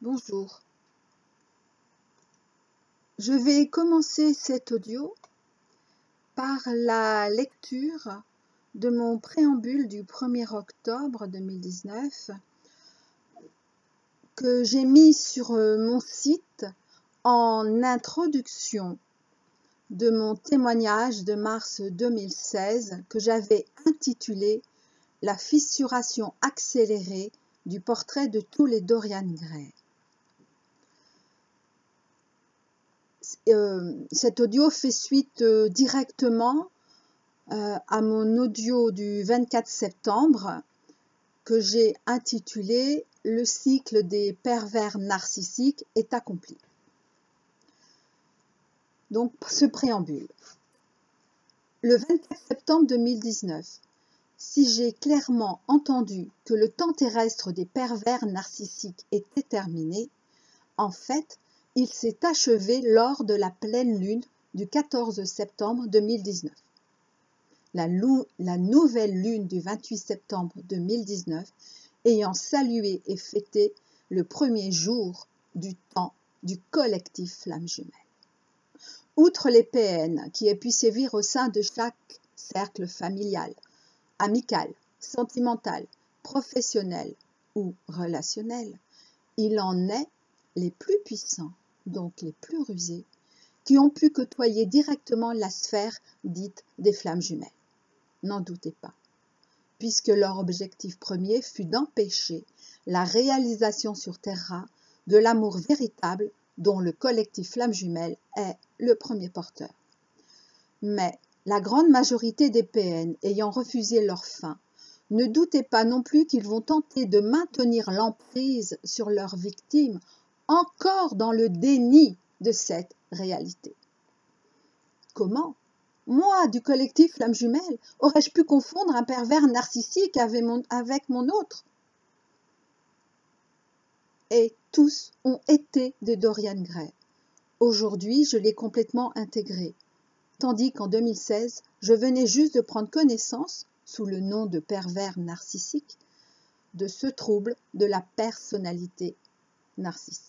Bonjour, je vais commencer cet audio par la lecture de mon préambule du 1er octobre 2019 que j'ai mis sur mon site en introduction de mon témoignage de mars 2016 que j'avais intitulé « La fissuration accélérée du portrait de tous les Dorian Gray ». Cet audio fait suite directement à mon audio du 24 septembre que j'ai intitulé « Le cycle des pervers narcissiques est accompli ». Donc, ce préambule. Le 24 septembre 2019, si j'ai clairement entendu que le temps terrestre des pervers narcissiques était terminé, en fait, il s'est achevé lors de la pleine lune du 14 septembre 2019. La nouvelle lune du 28 septembre 2019 ayant salué et fêté le premier jour du temps du collectif Flamme Jumelle. Outre les PN qui aient pu sévir au sein de chaque cercle familial, amical, sentimental, professionnel ou relationnel, il en est les plus puissants, donc les plus rusés, qui ont pu côtoyer directement la sphère dite des flammes jumelles. N'en doutez pas, puisque leur objectif premier fut d'empêcher la réalisation sur Terra de l'amour véritable dont le collectif Flamme Jumelle est le premier porteur. Mais la grande majorité des PN ayant refusé leur fin, ne doutez pas non plus qu'ils vont tenter de maintenir l'emprise sur leurs victimes encore dans le déni de cette réalité. Comment ? Moi, du collectif Flamme Jumelle, aurais-je pu confondre un pervers narcissique avec mon autre ? Et tous ont été des Dorian Gray. Aujourd'hui, je l'ai complètement intégré, tandis qu'en 2016, je venais juste de prendre connaissance, sous le nom de pervers narcissique, de ce trouble de la personnalité narcissique.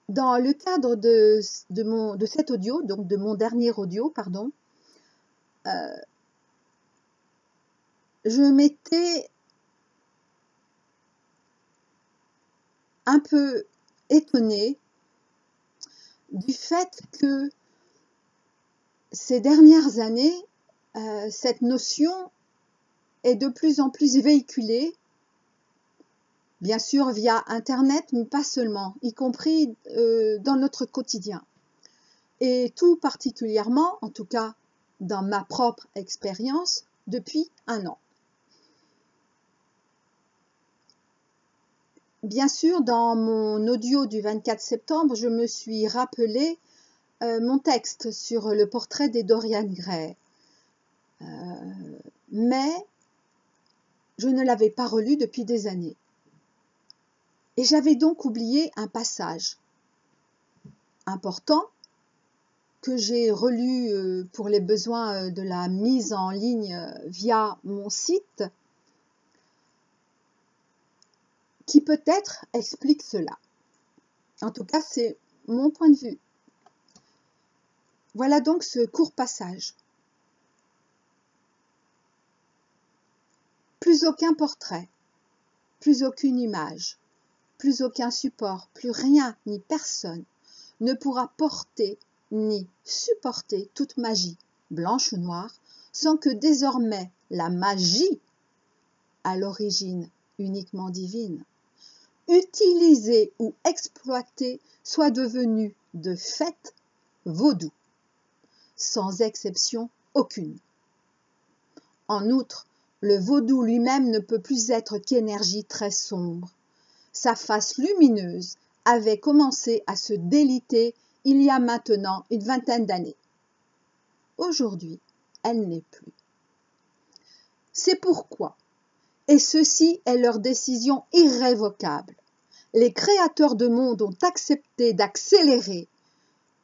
Dans le cadre de cet audio, donc de mon dernier audio, pardon, je m'étais un peu étonnée du fait que ces dernières années, cette notion est de plus en plus véhiculée, bien sûr via Internet, mais pas seulement, y compris dans notre quotidien. Et tout particulièrement, en tout cas dans ma propre expérience, depuis 1 an. Bien sûr, dans mon audio du 24 septembre, je me suis rappelé mon texte sur le portrait des Dorian Gray. Mais je ne l'avais pas relu depuis des années. Et j'avais donc oublié un passage important que j'ai relu pour les besoins de la mise en ligne via mon site, qui peut-être explique cela. En tout cas, c'est mon point de vue. Voilà donc ce court passage. Plus aucun portrait, plus aucune image, plus aucun support, plus rien ni personne ne pourra porter ni supporter toute magie, blanche ou noire, sans que désormais la magie, à l'origine uniquement divine, utilisée ou exploitée, soit devenue de fait vaudou, sans exception aucune. En outre, le vaudou lui-même ne peut plus être qu'énergie très sombre. Sa face lumineuse avait commencé à se déliter il y a maintenant une vingtaine d'années. Aujourd'hui, elle n'est plus. C'est pourquoi, et ceci est leur décision irrévocable, les créateurs de monde ont accepté d'accélérer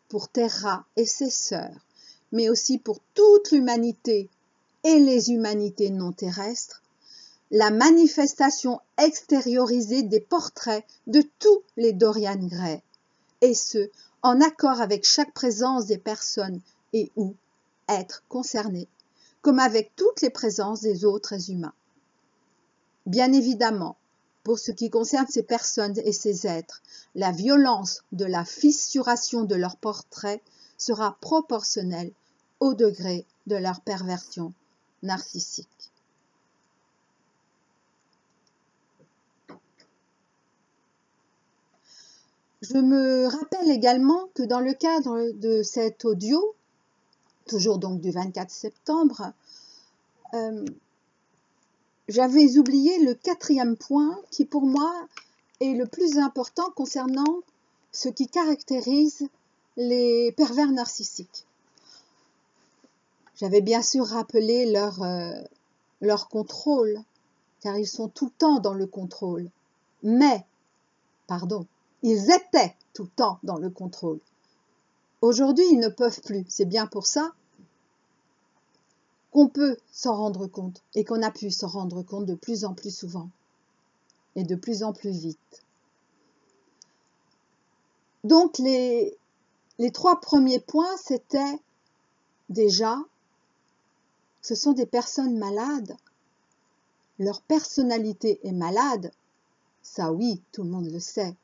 pour Terra et ses sœurs, mais aussi pour toute l'humanité et les humanités non terrestres, la manifestation extériorisée des portraits de tous les Dorian Gray, et ce, en accord avec chaque présence des personnes et ou êtres concernés, comme avec toutes les présences des autres humains. Bien évidemment, pour ce qui concerne ces personnes et ces êtres, la violence de la fissuration de leur portrait sera proportionnelle au degré de leur perversion narcissique. Je me rappelle également que dans le cadre de cet audio, toujours donc du 24 septembre, j'avais oublié le 4e point qui pour moi est le plus important concernant ce qui caractérise les pervers narcissiques. J'avais bien sûr rappelé leur contrôle, car ils sont tout le temps dans le contrôle. Mais, ils étaient tout le temps dans le contrôle. Aujourd'hui, ils ne peuvent plus. C'est bien pour ça qu'on peut s'en rendre compte et qu'on a pu s'en rendre compte de plus en plus souvent et de plus en plus vite. Donc, les 3 premiers points, c'était déjà, ce sont des personnes malades. Leur personnalité est malade, ça oui, tout le monde le sait.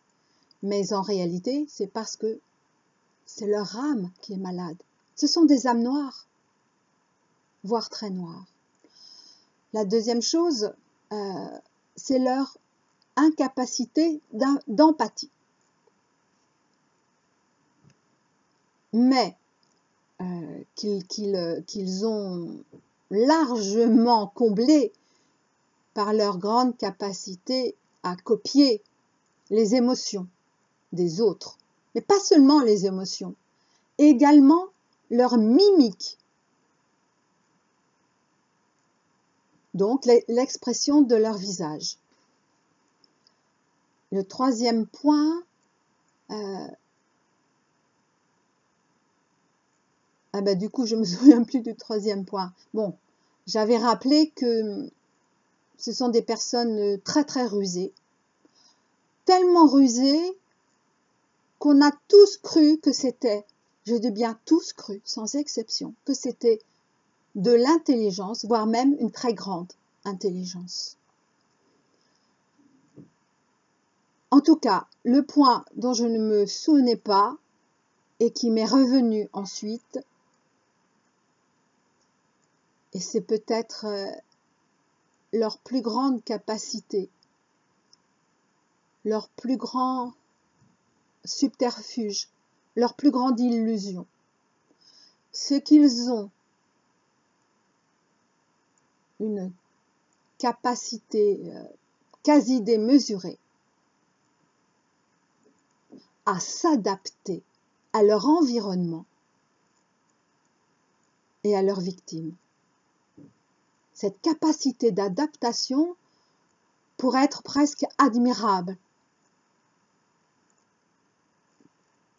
Mais en réalité, c'est parce que c'est leur âme qui est malade. Ce sont des âmes noires, voire très noires. La deuxième chose, c'est leur incapacité d'empathie. Mais qu'ils ont largement comblé par leur grande capacité à copier les émotions des autres, mais pas seulement les émotions, également leur mimique, donc l'expression de leur visage. Le 3e point, du coup je me souviens plus du 3e point. Bon, j'avais rappelé que ce sont des personnes très très rusées, tellement rusées qu'on a tous cru que c'était, je dis bien tous cru, sans exception, que c'était de l'intelligence, voire même une très grande intelligence. En tout cas, le point dont je ne me souvenais pas et qui m'est revenu ensuite, et c'est peut-être leur plus grande capacité, leur plus grand subterfuge, leur plus grande illusion, c'est qu'ils ont une capacité quasi démesurée à s'adapter à leur environnement et à leurs victimes. Cette capacité d'adaptation pourrait être presque admirable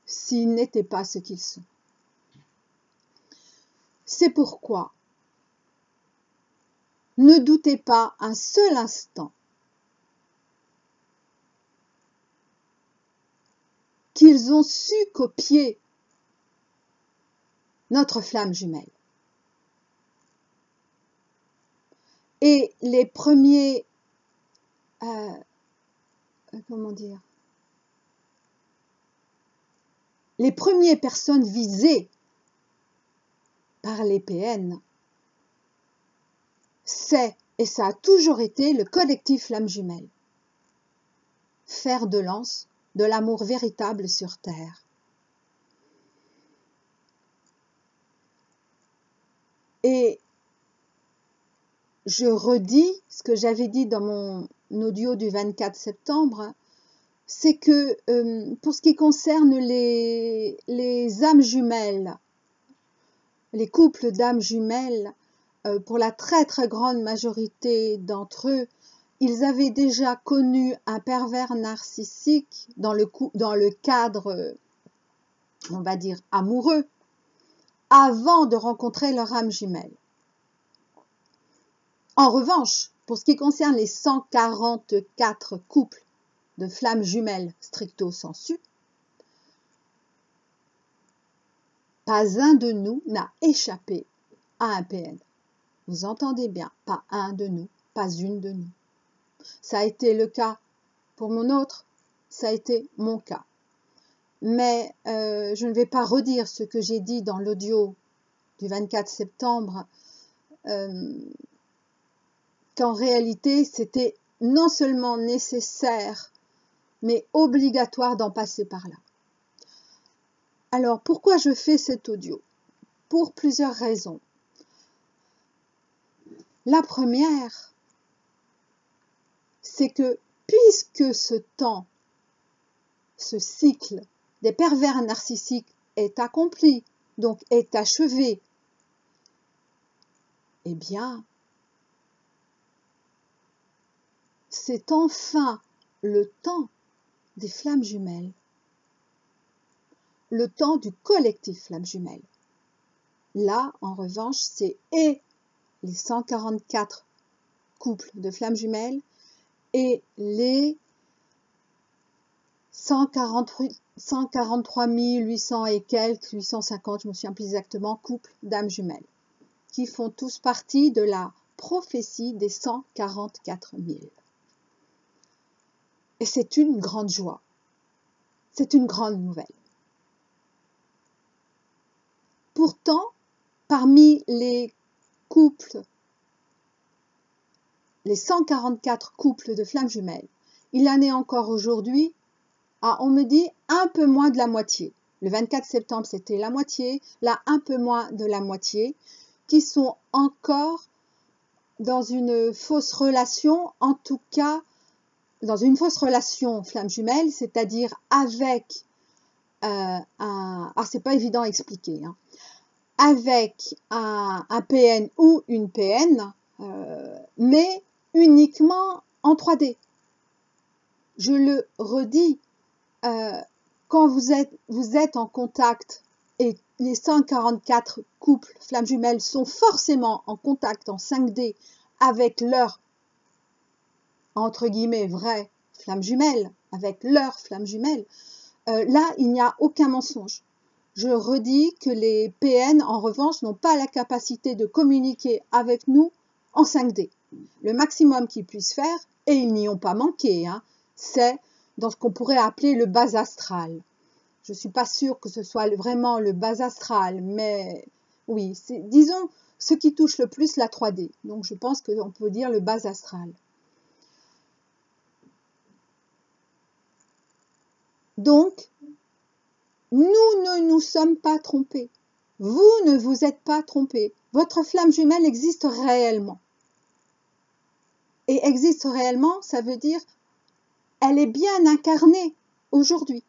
s'ils n'étaient pas ce qu'ils sont. C'est pourquoi ne doutez pas un seul instant qu'ils ont su copier notre flamme jumelle. Et les premiers, les premières personnes visées par les PN, c'est, et ça a toujours été, le collectif Flamme Jumelle. Fer de lance de l'amour véritable sur Terre. Et je redis ce que j'avais dit dans mon audio du 24 septembre, c'est que pour ce qui concerne les âmes jumelles, les couples d'âmes jumelles, pour la très très grande majorité d'entre eux, ils avaient déjà connu un pervers narcissique dans le cadre, on va dire, amoureux, avant de rencontrer leur âme jumelle. En revanche, Pour ce qui concerne les 144 couples de flammes jumelles stricto sensu, pas un de nous n'a échappé à un PN. Vous entendez bien, pas un de nous, pas une de nous. Ça a été le cas pour mon autre, ça a été mon cas. Mais je ne vais pas redire ce que j'ai dit dans l'audio du 24 septembre, qu'en réalité, c'était non seulement nécessaire, mais obligatoire d'en passer par là. Alors, pourquoi je fais cet audio? Pour plusieurs raisons. La première, c'est que puisque ce temps, ce cycle des pervers narcissiques est accompli, donc est achevé, eh bien, c'est enfin le temps des flammes jumelles, le temps du collectif flammes jumelles. Là, en revanche, c'est et les 144 couples de flammes jumelles et les 143 800 et quelques, 850, je me souviens plus exactement, couples d'âmes jumelles, qui font tous partie de la prophétie des 144 000. Et c'est une grande joie, c'est une grande nouvelle. Pourtant, parmi les couples, les 144 couples de flammes jumelles, il en est encore aujourd'hui, on me dit, un peu moins de la moitié. Le 24 septembre, c'était la moitié, là, un peu moins de la moitié, qui sont encore dans une fausse relation, en tout cas, dans une fausse relation flamme jumelle, c'est-à-dire avec c'est pas évident à expliquer, hein, avec un PN ou une PN, mais uniquement en 3D. Je le redis, quand vous êtes en contact, et les 144 couples flammes jumelles sont forcément en contact en 5D avec leur, entre guillemets, vraie flamme jumelle, avec leur flamme jumelle, là, il n'y a aucun mensonge. Je redis que les PN, en revanche, n'ont pas la capacité de communiquer avec nous en 5D. Le maximum qu'ils puissent faire, et ils n'y ont pas manqué, hein, c'est dans ce qu'on pourrait appeler le bas astral. Je ne suis pas sûre que ce soit vraiment le bas astral, mais oui, c'est, disons, ce qui touche le plus la 3D. Donc je pense qu'on peut dire le bas astral. Donc, nous ne nous sommes pas trompés. Vous ne vous êtes pas trompés. Votre flamme jumelle existe réellement. Et existe réellement, ça veut dire elle est bien incarnée aujourd'hui.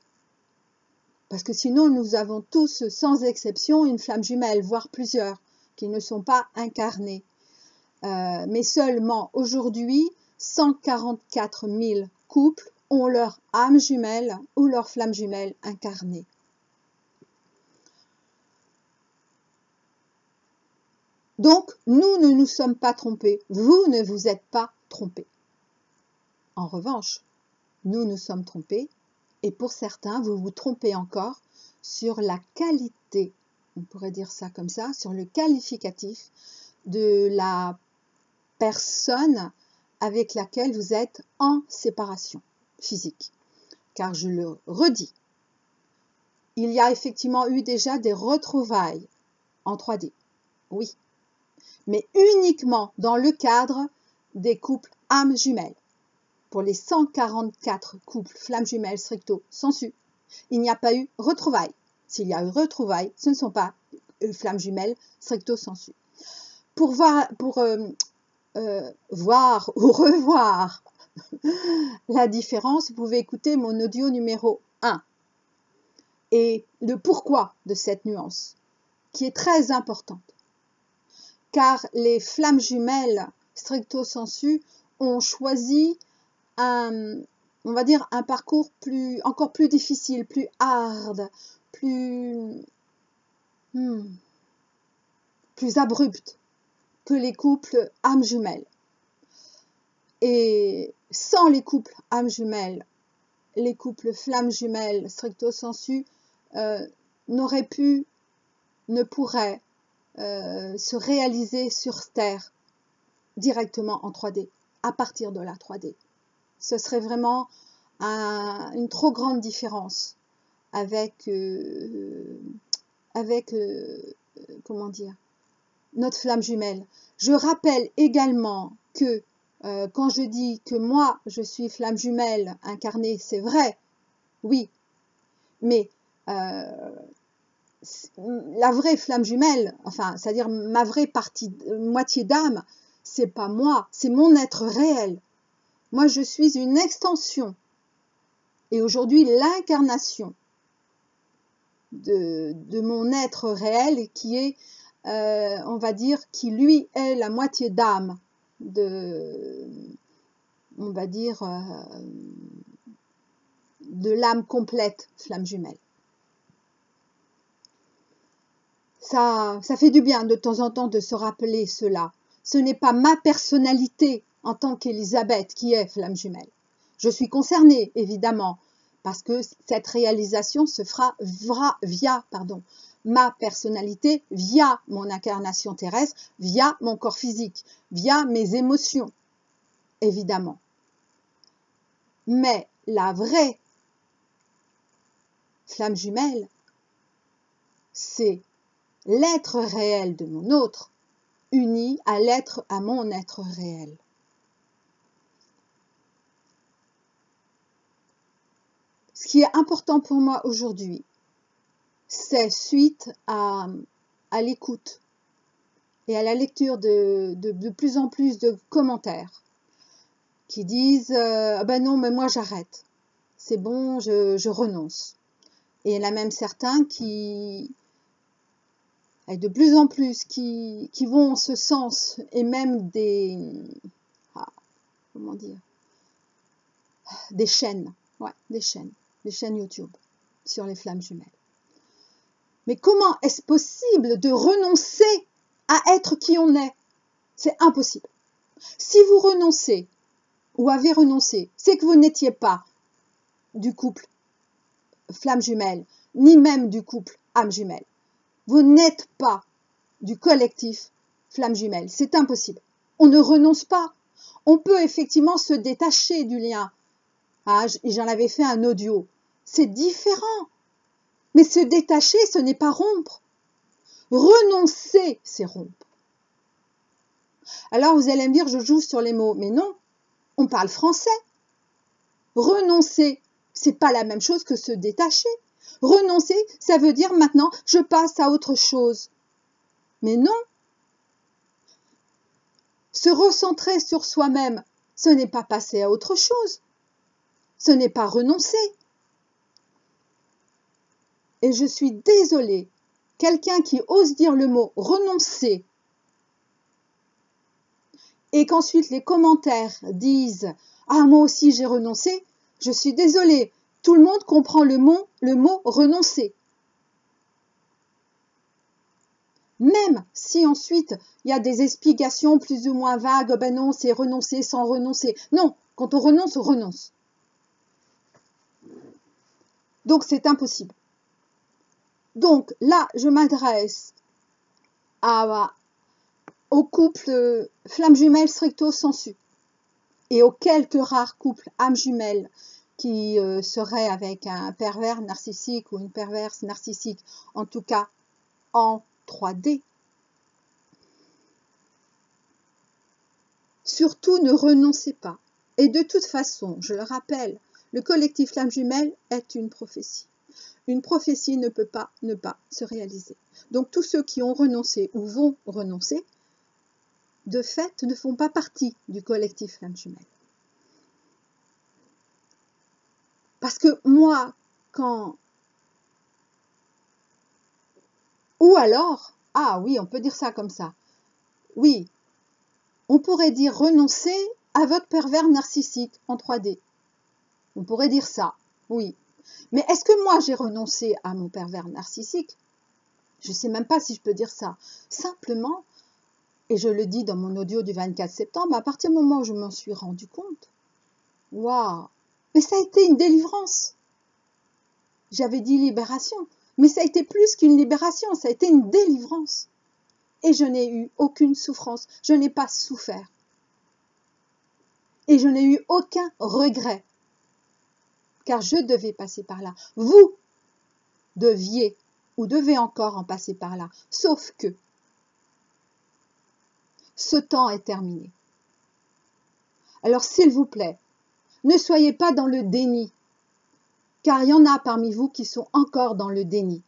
Parce que sinon, nous avons tous, sans exception, une flamme jumelle, voire plusieurs, qui ne sont pas incarnées. Mais seulement aujourd'hui, 144 000 couples ont leur âme jumelle ou leur flamme jumelle incarnée. Donc, nous ne nous sommes pas trompés. Vous ne vous êtes pas trompés. En revanche, nous nous sommes trompés. Et pour certains, vous vous trompez encore sur la qualité, on pourrait dire ça comme ça, sur le qualificatif de la personne avec laquelle vous êtes en séparation physique. Car je le redis, il y a effectivement eu déjà des retrouvailles en 3D, oui, mais uniquement dans le cadre des couples âmes jumelles. Pour les 144 couples flammes jumelles stricto sensu, il n'y a pas eu retrouvailles. S'il y a eu retrouvailles, ce ne sont pas flammes jumelles stricto sensu. Pour voir ou revoir la différence, vous pouvez écouter mon audio numéro 1 et le pourquoi de cette nuance, qui est très importante. Car les flammes jumelles stricto sensu ont choisi on va dire un parcours encore plus difficile, plus hard, plus abrupt que les couples âmes jumelles. Et sans les couples âmes jumelles, les couples flammes jumelles stricto sensu n'auraient pu, ne pourraient se réaliser sur Terre directement en 3D, à partir de la 3D. Ce serait vraiment une trop grande différence avec, comment dire, notre flamme jumelle. Je rappelle également que quand je dis que moi, je suis flamme jumelle incarnée, c'est vrai, oui, mais la vraie flamme jumelle, enfin, c'est-à-dire ma vraie partie, moitié d'âme, c'est pas moi, c'est mon être réel. Moi, je suis une extension. Et aujourd'hui, l'incarnation de mon être réel qui est, on va dire, qui lui est la moitié d'âme on va dire, de l'âme complète, flamme jumelle. Ça fait du bien de temps en temps de se rappeler cela. Ce n'est pas ma personnalité en tant qu'Elisabeth qui est flamme jumelle. Je suis concernée, évidemment, parce que cette réalisation se fera via ma personnalité, via mon incarnation terrestre, via mon corps physique, via mes émotions, évidemment. Mais la vraie flamme jumelle, c'est l'être réel de mon autre, uni à mon être réel. Ce qui est important pour moi aujourd'hui, c'est suite à l'écoute et à la lecture de plus en plus de commentaires qui disent ben non, mais moi j'arrête, c'est bon, je renonce. Et il y en a même certains qui, et de plus en plus, qui vont en ce sens, et même comment dire, des chaînes YouTube sur les flammes jumelles. Mais comment est-ce possible de renoncer à être qui on est? C'est impossible. Si vous renoncez ou avez renoncé, c'est que vous n'étiez pas du couple flamme jumelle, ni même du couple âme jumelle. Vous n'êtes pas du collectif flamme jumelle. C'est impossible. On ne renonce pas. On peut effectivement se détacher du lien. J'en avais fait un audio. C'est différent. Mais se détacher, ce n'est pas rompre. Renoncer, c'est rompre. Alors vous allez me dire, je joue sur les mots. Mais non, on parle français. Renoncer, c'est pas la même chose que se détacher. Renoncer, ça veut dire maintenant, je passe à autre chose. Mais non. Se recentrer sur soi-même, ce n'est pas passer à autre chose. Ce n'est pas renoncer. Et je suis désolée, quelqu'un qui ose dire le mot renoncer et qu'ensuite les commentaires disent « Ah, moi aussi j'ai renoncé », je suis désolée, tout le monde comprend le mot renoncer. Même si ensuite il y a des explications plus ou moins vagues, ben non, c'est renoncer sans renoncer. Non, quand on renonce, on renonce. Donc c'est impossible. Donc là, je m'adresse au couple flamme jumelle stricto sensu et aux quelques rares couples âmes jumelles qui seraient avec un pervers narcissique ou une perverse narcissique, en tout cas en 3D. Surtout ne renoncez pas. Et de toute façon, je le rappelle, le collectif flamme jumelle est une prophétie. Une prophétie ne peut pas ne pas se réaliser. Donc tous ceux qui ont renoncé ou vont renoncer, de fait, ne font pas partie du collectif flamme jumelle. Parce que moi, ou alors, ah oui, on peut dire ça comme ça. Oui, on pourrait dire renoncer à votre pervers narcissique en 3D. On pourrait dire ça, oui. Mais est-ce que moi j'ai renoncé à mon pervers narcissique? Je ne sais même pas si je peux dire ça. Simplement, Et je le dis dans mon audio du 24 septembre, à partir du moment où je m'en suis rendu compte, waouh, mais ça a été une délivrance. J'avais dit libération, mais ça a été plus qu'une libération, ça a été une délivrance. Et je n'ai eu aucune souffrance, je n'ai pas souffert. Et je n'ai eu aucun regret, car je devais passer par là. Vous deviez ou devez encore en passer par là, sauf que ce temps est terminé. Alors s'il vous plaît, ne soyez pas dans le déni, car il y en a parmi vous qui sont encore dans le déni,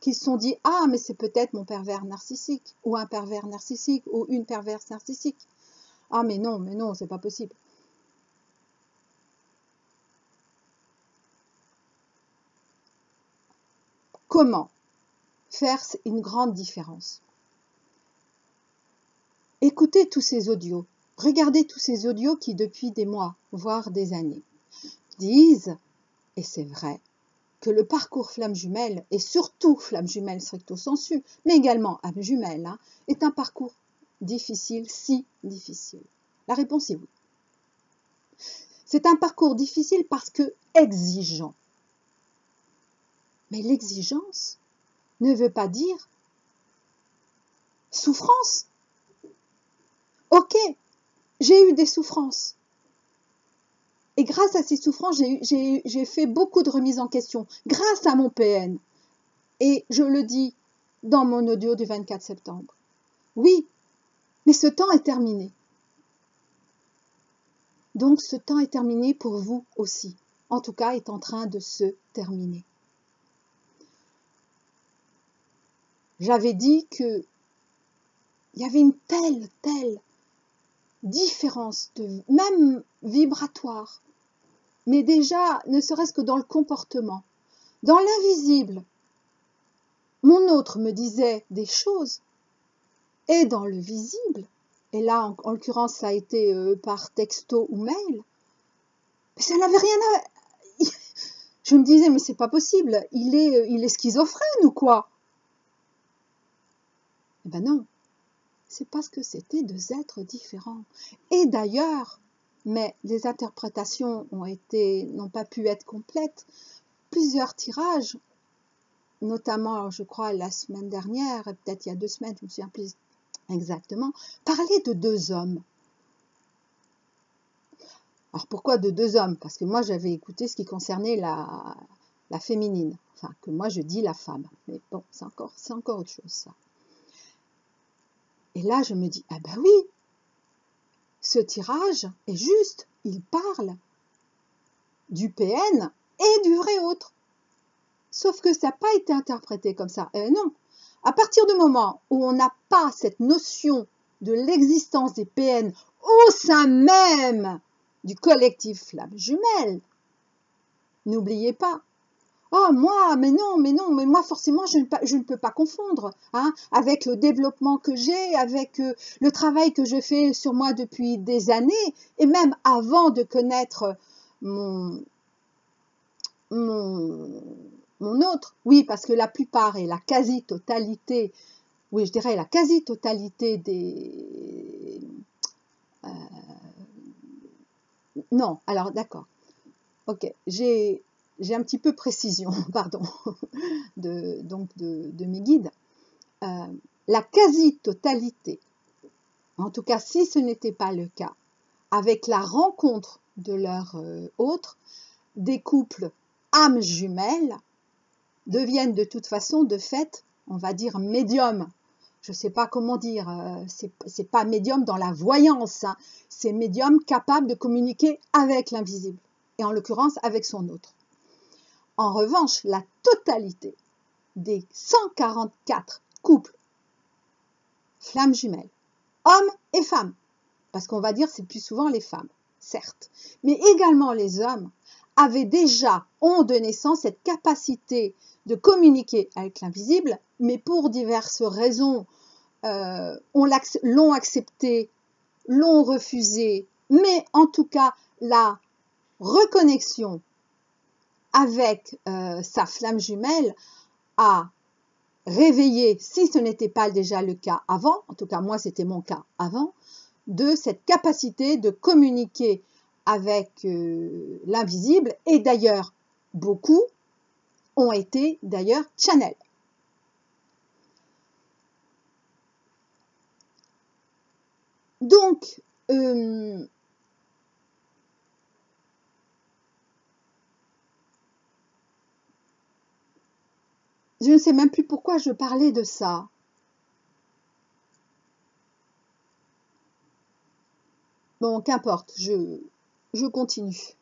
qui se sont dit « Ah, mais c'est peut-être mon pervers narcissique, ou un pervers narcissique, ou une perverse narcissique. Ah, mais non, c'est pas possible. » Comment faire une grande différence? Écoutez tous ces audios, regardez tous ces audios qui, depuis des mois, voire des années, disent, et c'est vrai, que le parcours flamme jumelle, et surtout flamme jumelle stricto sensu, mais également âme jumelle, est un parcours difficile, si difficile. La réponse est oui. C'est un parcours difficile parce que exigeant. Mais l'exigence ne veut pas dire souffrance. Ok, j'ai eu des souffrances. Et grâce à ces souffrances, j'ai fait beaucoup de remises en question, grâce à mon PN. Et je le dis dans mon audio du 24 septembre. Oui, mais ce temps est terminé. Donc ce temps est terminé pour vous aussi. En tout cas, est en train de se terminer. J'avais dit qu'il y avait une telle différence, même vibratoire, mais déjà, ne serait-ce que dans le comportement. Dans l'invisible, mon autre me disait des choses, et dans le visible, et là, en l'occurrence, ça a été par texto ou mail, mais ça n'avait rien à... Je me disais, mais c'est pas possible, il est schizophrène ou quoi? Eh ben non, c'est parce que c'était deux êtres différents. Et d'ailleurs, mais les interprétations n'ont pas pu être complètes. Plusieurs tirages, notamment, je crois, la semaine dernière, peut-être il y a 2 semaines, je me souviens plus exactement, parlaient de 2 hommes. Alors pourquoi de 2 hommes? Parce que moi j'avais écouté ce qui concernait la féminine, enfin que moi je dis la femme, mais bon, c'est encore autre chose ça. Et là je me dis, ah ben oui, ce tirage est juste, il parle du PN et du vrai autre. Sauf que ça n'a pas été interprété comme ça. Non, à partir du moment où on n'a pas cette notion de l'existence des PN au sein même du collectif Flamme Jumelle, n'oubliez pas, oh moi, mais moi forcément je ne peux pas confondre, avec le développement que j'ai, avec le travail que je fais sur moi depuis des années, et même avant de connaître mon autre, oui, parce que la plupart et la quasi-totalité, oui, je dirais la quasi-totalité des... non, alors d'accord, ok, j'ai un petit peu précision, pardon, de mes guides. La quasi-totalité, en tout cas si ce n'était pas le cas, avec la rencontre de leur autre, des couples âmes jumelles deviennent de toute façon, de fait, on va dire médium. Je ne sais pas comment dire, c'est pas médium dans la voyance, c'est médium capable de communiquer avec l'invisible, et en l'occurrence avec son autre. En revanche, la totalité des 144 couples flammes jumelles, hommes et femmes, parce qu'on va dire c'est plus souvent les femmes, certes, mais également les hommes, ont de naissance cette capacité de communiquer avec l'invisible, mais pour diverses raisons, l'ont accepté, l'ont refusé, mais en tout cas la reconnexion avec sa flamme jumelle a réveiller, si ce n'était pas déjà le cas avant, en tout cas moi c'était mon cas avant, de cette capacité de communiquer avec l'invisible, et d'ailleurs beaucoup ont été d'ailleurs channel. Donc, je ne sais même plus pourquoi je parlais de ça. Bon, qu'importe, je continue.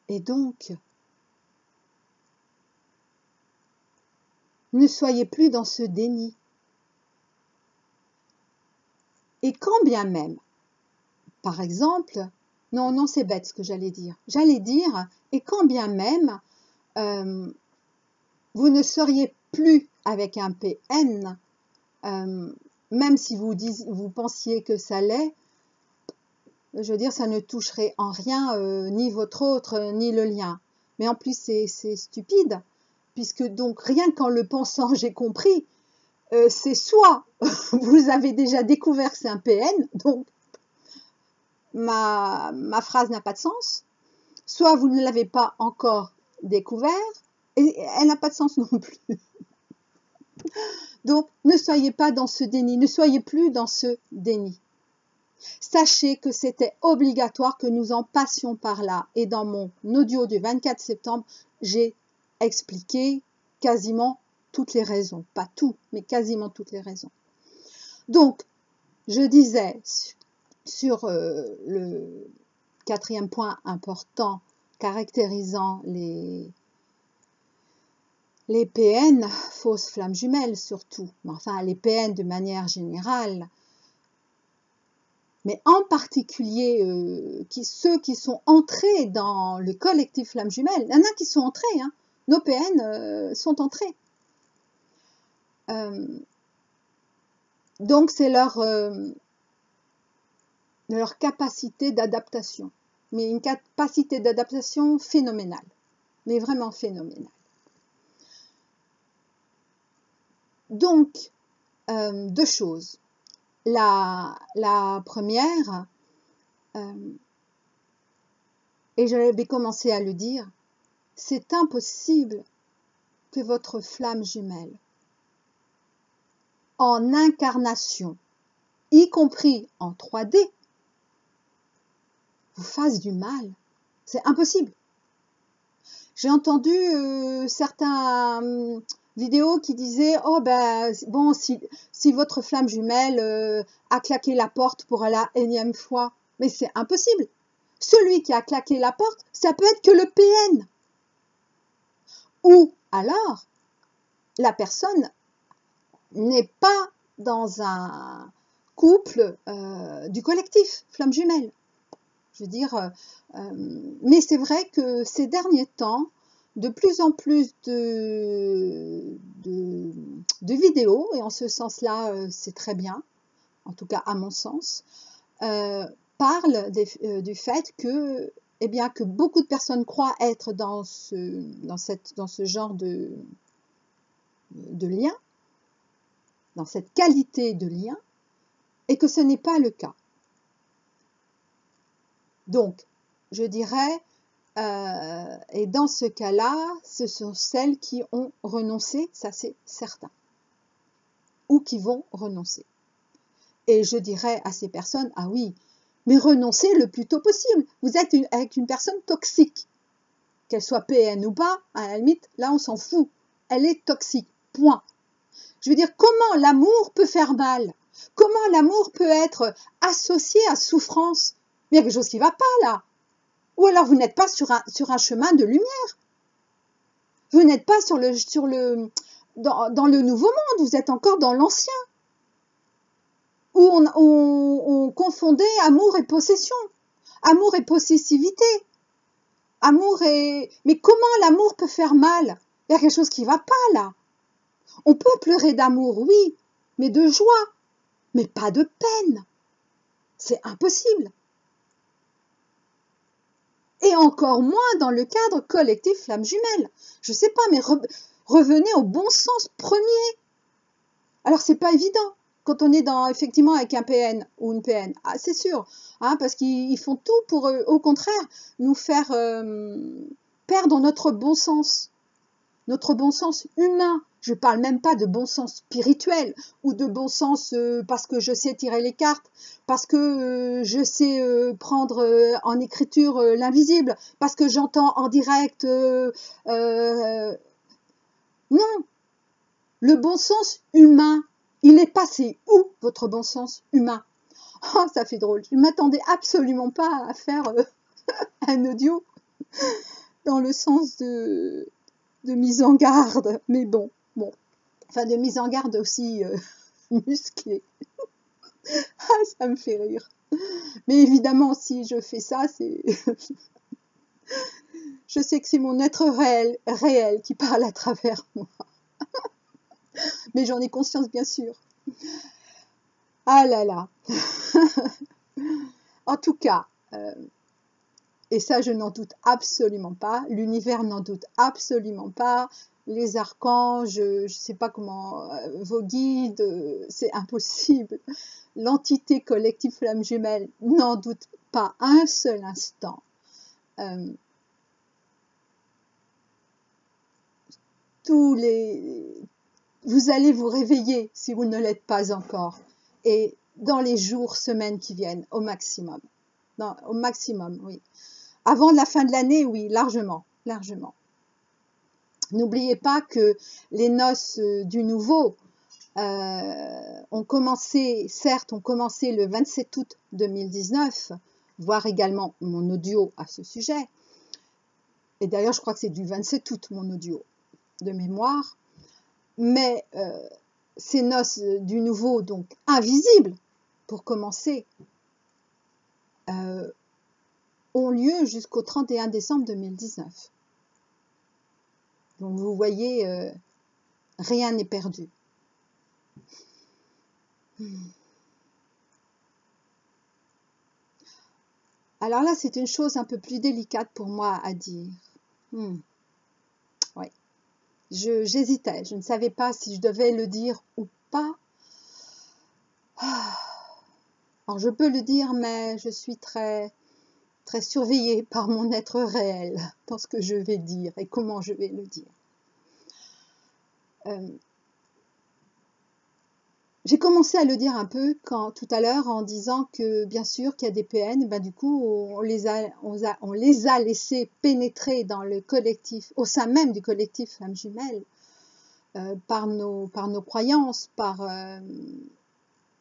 Et donc, ne soyez plus dans ce déni. Et quand bien même, par exemple, non, c'est bête ce que j'allais dire. J'allais dire, et quand bien même, vous ne seriez plus avec un PN, même si vous pensiez que ça l'est, je veux dire, ça ne toucherait en rien ni votre autre, ni le lien. Mais en plus, c'est stupide, puisque donc rien qu'en le pensant, j'ai compris, c'est soit vous avez déjà découvert que c'est un PN, donc ma phrase n'a pas de sens, soit vous ne l'avez pas encore découvert, et elle n'a pas de sens non plus. Donc, ne soyez pas dans ce déni, ne soyez plus dans ce déni. Sachez que c'était obligatoire que nous en passions par là. Et dans mon audio du 24 septembre, j'ai expliqué quasiment toutes les raisons. Pas tout, mais quasiment toutes les raisons. Donc, je disais sur le quatrième point important caractérisant les PN, fausses flammes jumelles surtout, enfin les PN de manière générale, mais en particulier ceux qui sont entrés dans le collectif flammes jumelles. Il y en a qui sont entrés, hein. Nos PN sont entrés. Donc c'est leur capacité d'adaptation, mais une capacité d'adaptation phénoménale, mais vraiment phénoménale. Donc, deux choses. La première, et j'avais commencé à le dire, c'est impossible que votre flamme jumelle, en incarnation, y compris en 3D, vous fasse du mal. C'est impossible. J'ai entendu certaines vidéos qui disaient « Oh ben, bon, si votre flamme jumelle a claqué la porte pour la énième fois, mais c'est impossible. Celui qui a claqué la porte, ça peut être que le PN. Ou alors, la personne n'est pas dans un couple du collectif flamme jumelle. Je veux dire, mais c'est vrai que ces derniers temps, de plus en plus de vidéos, et en ce sens-là, c'est très bien, en tout cas à mon sens, parlent du fait que, eh bien, que beaucoup de personnes croient être dans ce genre de lien, dans cette qualité de lien, et que ce n'est pas le cas. Donc, je dirais, et dans ce cas-là, ce sont celles qui ont renoncé, ça c'est certain, ou qui vont renoncer. Et je dirais à ces personnes, ah oui, mais renoncez le plus tôt possible. Vous êtes avec une personne toxique, qu'elle soit PN ou pas, à la limite, là on s'en fout. Elle est toxique, point. Je veux dire, comment l'amour peut faire mal? Comment l'amour peut être associé à souffrance? Il y a quelque chose qui ne va pas là. Ou alors vous n'êtes pas sur un chemin de lumière. Vous n'êtes pas dans le nouveau monde, vous êtes encore dans l'ancien. Où on confondait amour et possession, amour et possessivité. Mais comment l'amour peut faire mal? Il y a quelque chose qui ne va pas là. On peut pleurer d'amour, oui, mais de joie, mais pas de peine. C'est impossible. et encore moins dans le cadre collectif Flammes Jumelles. Je sais pas, mais revenez au bon sens premier. Alors c'est pas évident quand on est effectivement avec un PN ou une PN, ah, c'est sûr, hein, parce qu'ils font tout pour, au contraire, nous faire perdre notre bon sens humain. Je parle même pas de bon sens spirituel ou de bon sens parce que je sais tirer les cartes, parce que je sais prendre en écriture l'invisible, parce que j'entends en direct. Non, le bon sens humain, il est passé où, votre bon sens humain? Oh, ça fait drôle. Je ne m'attendais absolument pas à faire un audio dans le sens de mise en garde, mais bon, enfin de mise en garde aussi musclée. Ah, ça me fait rire. Mais évidemment, si je fais ça, c'est je sais que c'est mon être réel qui parle à travers moi. Mais j'en ai conscience, bien sûr. Ah là là. En tout cas, et ça je n'en doute absolument pas, l'univers n'en doute absolument pas, les archanges, je ne sais pas comment, vos guides, c'est impossible. L'entité collective Flamme Jumelle n'en doute pas un seul instant. Vous allez vous réveiller si vous ne l'êtes pas encore. Et dans les jours, semaines qui viennent, au maximum. Non, au maximum, oui. Avant la fin de l'année, oui, largement. N'oubliez pas que les noces du nouveau ont commencé le 27 août 2019, voire également mon audio à ce sujet. Et d'ailleurs, je crois que c'est du 27 août, mon audio, de mémoire. Mais ces noces du nouveau, donc invisibles, pour commencer, ont lieu jusqu'au 31 décembre 2019. Donc vous voyez, rien n'est perdu. Alors là, c'est une chose un peu plus délicate pour moi à dire. Ouais. J'hésitais, je ne savais pas si je devais le dire ou pas. Alors je peux le dire, mais je suis très, très surveillée par mon être réel dans ce que je vais dire et comment je vais le dire. J'ai commencé à le dire un peu tout à l'heure en disant que bien sûr qu'il y a des PN, du coup on les a laissés pénétrer dans le collectif, au sein même du collectif Flammes Jumelles, par nos croyances,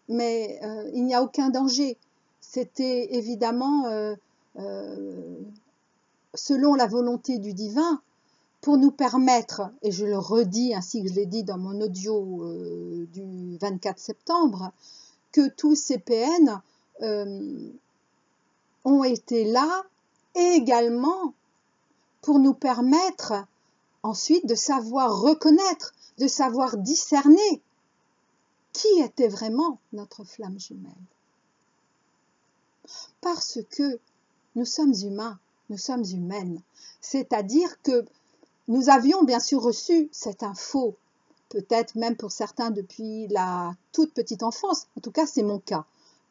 mais il n'y a aucun danger. C'était évidemment selon la volonté du divin, pour nous permettre, et je le redis ainsi que je l'ai dit dans mon audio du 24 septembre, que tous ces PN ont été là également pour nous permettre ensuite de savoir reconnaître, de savoir discerner qui était vraiment notre flamme jumelle. Parce que nous sommes humains, nous sommes humaines. C'est-à-dire que nous avions bien sûr reçu cette info, peut-être même pour certains depuis la toute petite enfance, en tout cas c'est mon cas,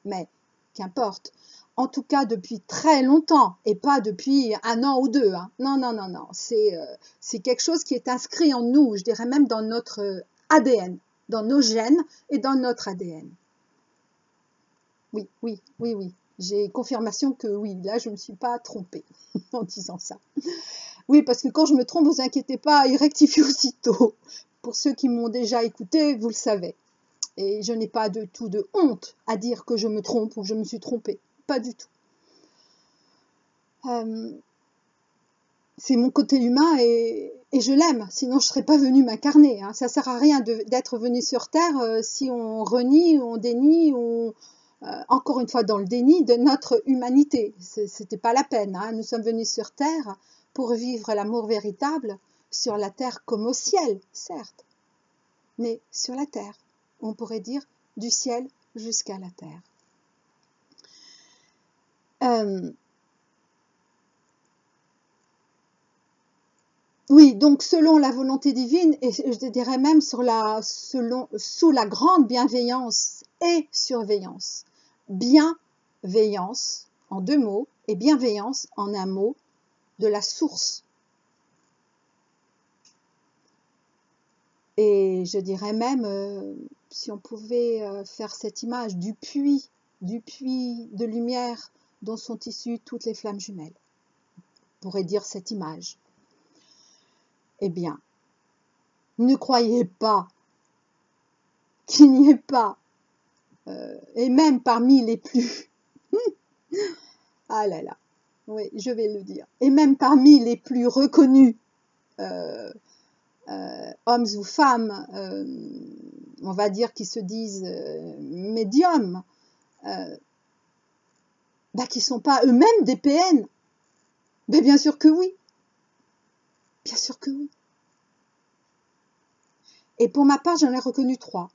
mais qu'importe, en tout cas depuis très longtemps et pas depuis 1 an ou 2, hein. Non, c'est quelque chose qui est inscrit en nous, je dirais même dans notre ADN, dans nos gènes et dans notre ADN. Oui, j'ai confirmation que oui, là je ne me suis pas trompée en disant ça. Oui, parce que quand je me trompe, vous inquiétez pas, il rectifie aussitôt. Pour ceux qui m'ont déjà écouté, vous le savez. Et je n'ai pas du tout de honte à dire que je me trompe ou que je me suis trompée. Pas du tout. C'est mon côté humain et je l'aime. Sinon, je ne serais pas venue m'incarner. Hein. Ça ne sert à rien d'être venu sur Terre si on renie, on dénie, encore une fois dans le déni de notre humanité. C'était pas la peine. Hein. Nous sommes venus sur Terre pour vivre l'amour véritable sur la terre comme au ciel, certes, mais sur la terre, on pourrait dire du ciel jusqu'à la terre. Oui, donc selon la volonté divine, et je dirais même sous la grande bienveillance et surveillance. Bienveillance en 2 mots et bienveillance en 1 mot de la source. Et je dirais même, si on pouvait faire cette image du puits de lumière dont sont issues toutes les flammes jumelles, on pourrait dire cette image. Eh bien, ne croyez pas qu'il n'y ait pas, et même parmi les plus, ah là là, oui, je vais le dire, et même parmi les plus reconnus hommes ou femmes, on va dire qui se disent médiums, qui ne sont pas eux-mêmes des PN. Mais bien sûr que oui. Bien sûr que oui. Et pour ma part, j'en ai reconnu 3.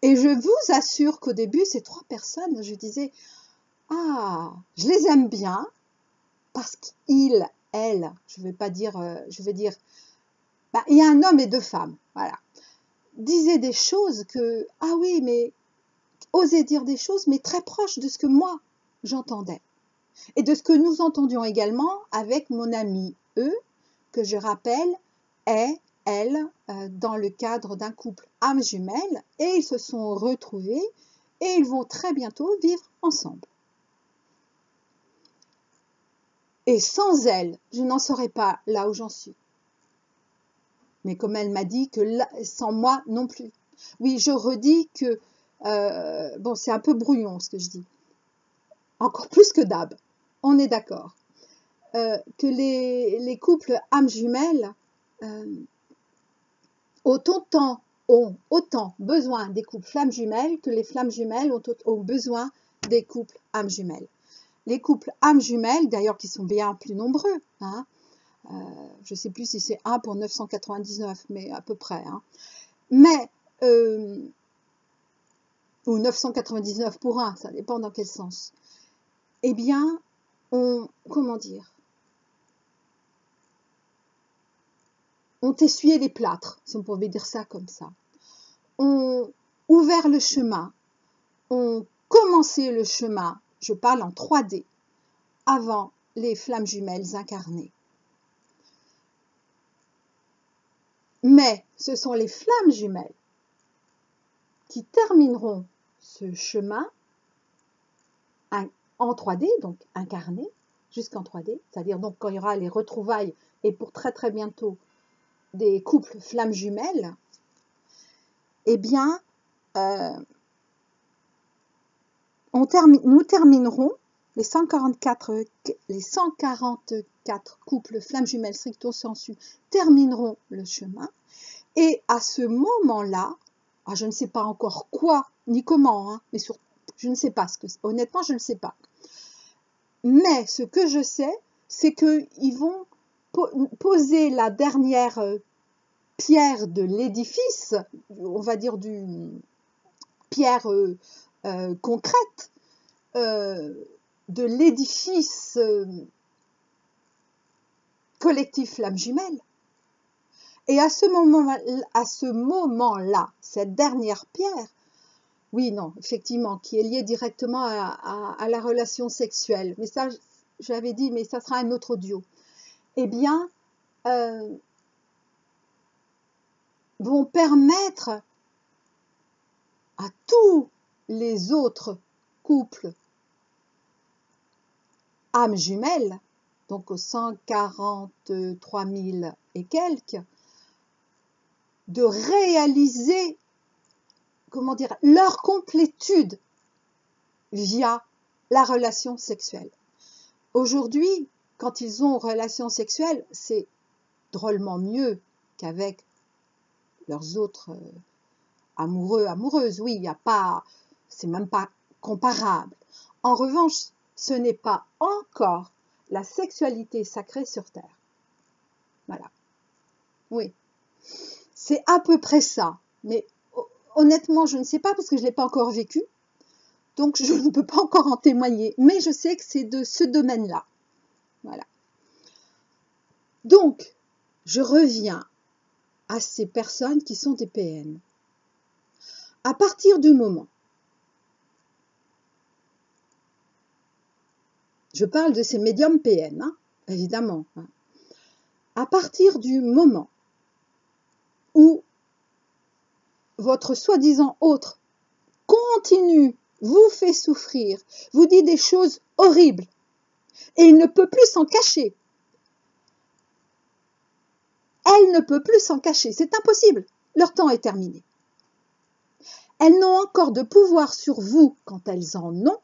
Et je vous assure qu'au début, ces 3 personnes, je disais, ah, je les aime bien, parce qu'ils, elles, je vais pas dire, je vais dire, il y a un homme et 2 femmes, voilà, disaient des choses que, ah oui, mais, osaient dire des choses, mais très proches de ce que moi, j'entendais. Et de ce que nous entendions également avec mon ami E, que je rappelle, est, elle, dans le cadre d'un couple âme jumelle, et ils se sont retrouvés, et ils vont très bientôt vivre ensemble. Et sans elle, je n'en serais pas là où j'en suis. Mais comme elle m'a dit que là, sans moi non plus. Oui, je redis que, bon, c'est un peu brouillon ce que je dis. Encore plus que d'hab. On est d'accord. Que les couples âmes jumelles ont autant besoin des couples flammes jumelles que les flammes jumelles ont besoin des couples âmes jumelles. Les couples âmes jumelles, d'ailleurs qui sont bien plus nombreux, hein, je ne sais plus si c'est 1 pour 999, mais à peu près, hein, mais, ou 999 pour 1, ça dépend dans quel sens, eh bien, comment dire, ont essuyé les plâtres, si on pouvait dire ça comme ça, ont ouvert le chemin, ont commencé le chemin, je parle en 3D, avant les flammes jumelles incarnées. Mais ce sont les flammes jumelles qui termineront ce chemin en 3D, donc incarné, jusqu'en 3D, c'est-à-dire donc quand il y aura les retrouvailles, et pour très très bientôt, des couples flammes jumelles, eh bien, nous terminerons les 144 couples flammes jumelles stricto sensu termineront le chemin, et à ce moment-là, je ne sais pas encore quoi ni comment, hein, mais je ne sais pas honnêtement je ne sais pas. Mais ce que je sais, c'est qu'ils vont poser la dernière pierre de l'édifice, on va dire pierre concrète de l'édifice collectif flamme jumelle. Et à ce moment-là, cette dernière pierre, oui, non, effectivement, qui est liée directement à la relation sexuelle, mais ça, j'avais dit, mais ça sera un autre audio, eh bien, vont permettre à tous les autres couples âmes jumelles, donc aux 143 000 et quelques, de réaliser, comment dire, leur complétude via la relation sexuelle. Aujourd'hui, quand ils ont relation sexuelle, c'est drôlement mieux qu'avec leurs autres amoureux, amoureuses. Oui, il n'y a pas, c'est même pas comparable. En revanche, ce n'est pas encore la sexualité sacrée sur terre. Voilà. Oui. C'est à peu près ça. Mais honnêtement, je ne sais pas parce que je ne l'ai pas encore vécu. Donc, je ne peux pas encore en témoigner. Mais je sais que c'est de ce domaine-là. Voilà. Donc, je reviens à ces personnes qui sont des PN. À partir du moment, je parle de ces médiums PN, hein, évidemment, hein. À partir du moment où votre soi-disant autre continue, vous fait souffrir, vous dit des choses horribles, et il ne peut plus s'en cacher. Elle ne peut plus s'en cacher, c'est impossible, leur temps est terminé. Elles n'ont encore de pouvoir sur vous quand elles en ont,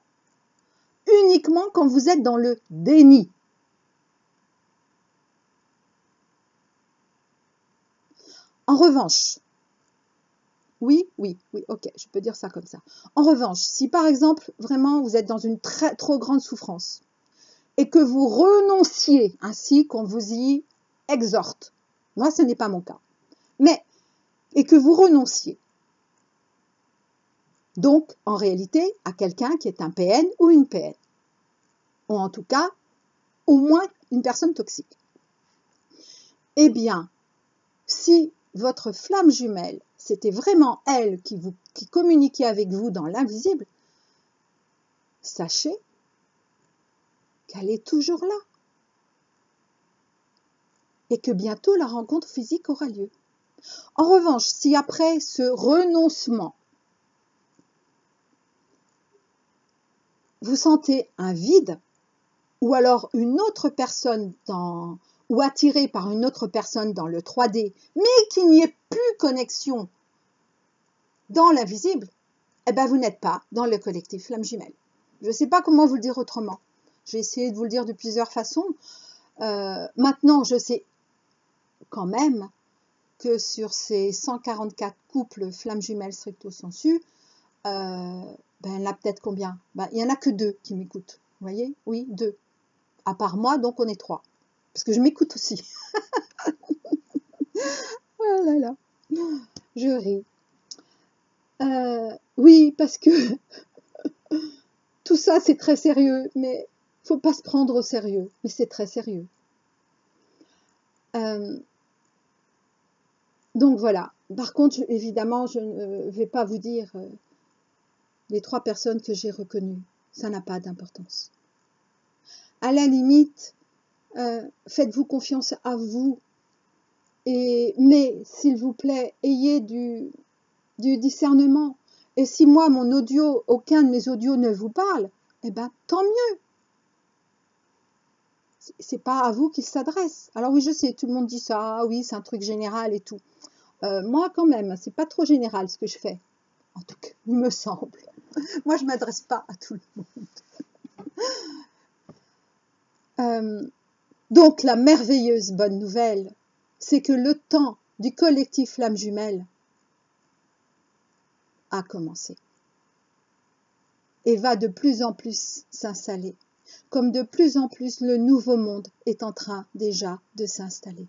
uniquement quand vous êtes dans le déni. En revanche, oui, ok, je peux dire ça comme ça. En revanche, si par exemple, vraiment, vous êtes dans une trop grande souffrance et que vous renonciez ainsi qu'on vous y exhorte, moi ce n'est pas mon cas, mais, et que vous renonciez, donc en réalité à quelqu'un qui est un PN ou une PN, ou en tout cas, au moins une personne toxique, eh bien, si votre flamme jumelle, c'était vraiment elle qui communiquait avec vous dans l'invisible, sachez qu'elle est toujours là et que bientôt la rencontre physique aura lieu. En revanche, si après ce renoncement, vous sentez un vide, ou alors une autre personne ou attiré par une autre personne dans le 3D, mais qu'il n'y ait plus connexion dans l'invisible, eh bien vous n'êtes pas dans le collectif flamme jumelle. Je ne sais pas comment vous le dire autrement. J'ai essayé de vous le dire de plusieurs façons. Maintenant, je sais quand même que sur ces 144 couples flammes jumelles stricto sensu, il y en a peut-être combien? Il n'y en a que 2 qui m'écoutent. Vous voyez? Oui, 2. À part moi, donc on est 3. Parce que je m'écoute aussi. Oh là là, je ris. Oui, parce que tout ça, c'est très sérieux, mais il ne faut pas se prendre au sérieux. Mais c'est très sérieux. Donc voilà. Par contre, évidemment, je ne vais pas vous dire les 3 personnes que j'ai reconnues. Ça n'a pas d'importance. À la limite, faites-vous confiance à vous. Mais, s'il vous plaît, ayez du discernement. Et si moi, aucun de mes audios ne vous parle, eh bien, tant mieux. C'est pas à vous qu'il s'adresse. Alors oui, je sais, tout le monde dit ça, ah oui, c'est un truc général et tout. Moi, quand même, c'est pas trop général ce que je fais. En tout cas, il me semble. Moi, je m'adresse pas à tout le monde. Donc, la merveilleuse bonne nouvelle, c'est que le temps du collectif Flamme Jumelle a commencé et va de plus en plus s'installer, comme de plus en plus le nouveau monde est en train déjà de s'installer.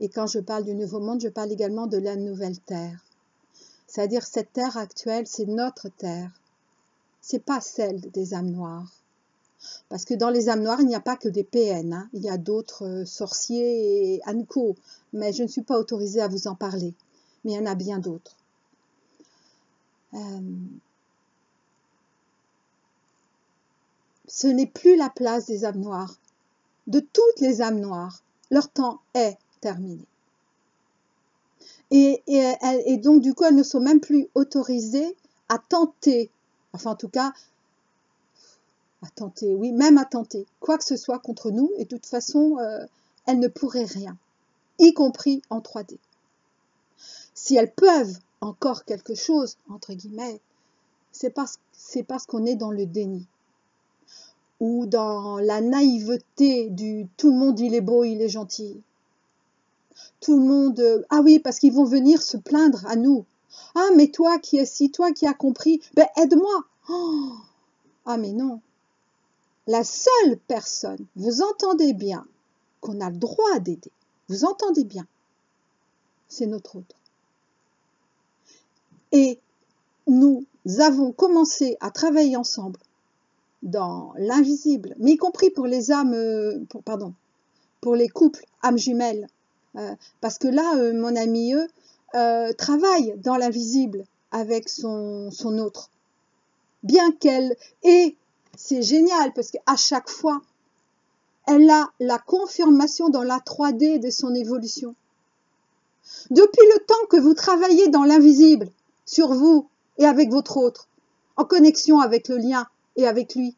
Et quand je parle du nouveau monde, je parle également de la nouvelle terre. C'est-à-dire cette terre actuelle, c'est notre terre. C'est pas celle des âmes noires. Parce que dans les âmes noires, il n'y a pas que des PN, hein. Il y a d'autres sorciers et Anko, mais je ne suis pas autorisée à vous en parler. Mais il y en a bien d'autres. Ce n'est plus la place des âmes noires. De toutes les âmes noires, leur temps est terminé. Et donc, du coup, elles ne sont même plus autorisées à tenter, enfin en tout cas, à tenter, oui, même à tenter, quoi que ce soit contre nous, et de toute façon, elles ne pourraient rien, y compris en 3D. Si elles peuvent encore quelque chose, entre guillemets, c'est parce qu'on est dans le déni, ou dans la naïveté du « tout le monde il est beau, il est gentil ». Tout le monde, ah oui, parce qu'ils vont venir se plaindre à nous. Ah, mais toi qui es si, toi qui as compris, ben aide-moi. Oh, ah, mais non. La seule personne, vous entendez bien, qu'on a le droit d'aider, vous entendez bien, c'est notre autre. Et nous avons commencé à travailler ensemble dans l'invisible, mais y compris pour les âmes, pour les couples âmes jumelles. Parce que là, mon ami travaille dans l'invisible avec son autre. Bien qu'elle ait, c'est génial, parce qu'à chaque fois, elle a la confirmation dans la 3D de son évolution. Depuis le temps que vous travaillez dans l'invisible, sur vous et avec votre autre, en connexion avec le lien et avec lui,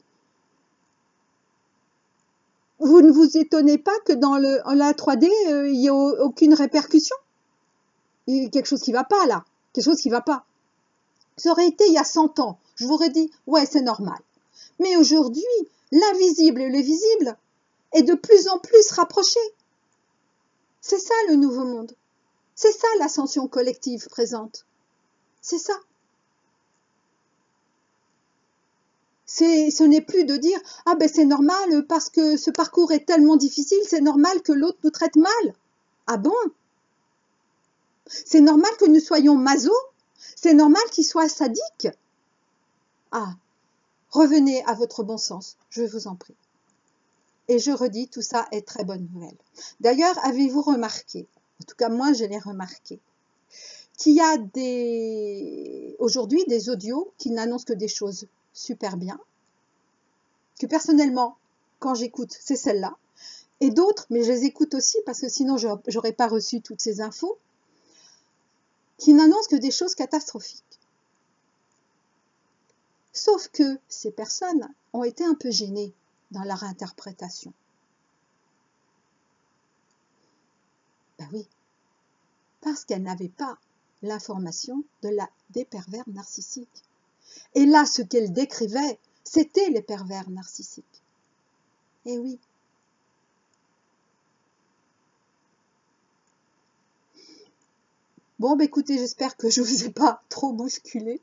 vous ne vous étonnez pas que dans la 3D, il n'y ait aucune répercussion. Il y a quelque chose qui ne va pas là, quelque chose qui ne va pas. Ça aurait été il y a 100 ans, je vous aurais dit, ouais, c'est normal. Mais aujourd'hui, l'invisible et le visible est de plus en plus rapproché. C'est ça le nouveau monde. C'est ça l'ascension collective présente. C'est ça. Ce n'est plus de dire « Ah ben c'est normal parce que ce parcours est tellement difficile, c'est normal que l'autre nous traite mal. » Ah bon? C'est normal que nous soyons maso? C'est normal qu'il soit sadique? Ah, revenez à votre bon sens, je vous en prie. Et je redis, tout ça est très bonne nouvelle. D'ailleurs, avez-vous remarqué, en tout cas moi je l'ai remarqué, qu'il y a aujourd'hui des audios qui n'annoncent que des choses super bien, que personnellement, quand j'écoute, c'est celle-là, et d'autres, mais je les écoute aussi parce que sinon je n'aurais pas reçu toutes ces infos, qui n'annoncent que des choses catastrophiques. Sauf que ces personnes ont été un peu gênées dans leur interprétation. Ben oui, parce qu'elles n'avaient pas l'information des pervers narcissiques. Et là, ce qu'elles décrivaient, c'était les pervers narcissiques. Eh oui. Bon, bah écoutez, j'espère que je ne vous ai pas trop bousculé.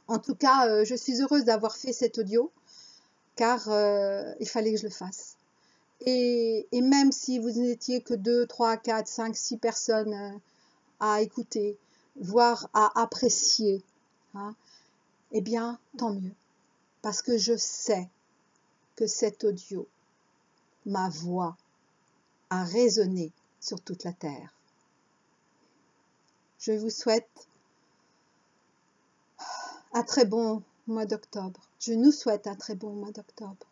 En tout cas, je suis heureuse d'avoir fait cet audio, car il fallait que je le fasse. Et même si vous n'étiez que 2, 3, 4, 5, 6 personnes à écouter, voire à apprécier, hein, eh bien, tant mieux. Parce que je sais que cet audio, ma voix, a résonné sur toute la terre. Je vous souhaite un très bon mois d'octobre. Je nous souhaite un très bon mois d'octobre.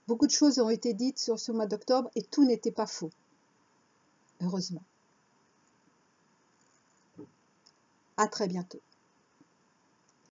Beaucoup de choses ont été dites sur ce mois d'octobre et tout n'était pas faux. Heureusement. À très bientôt.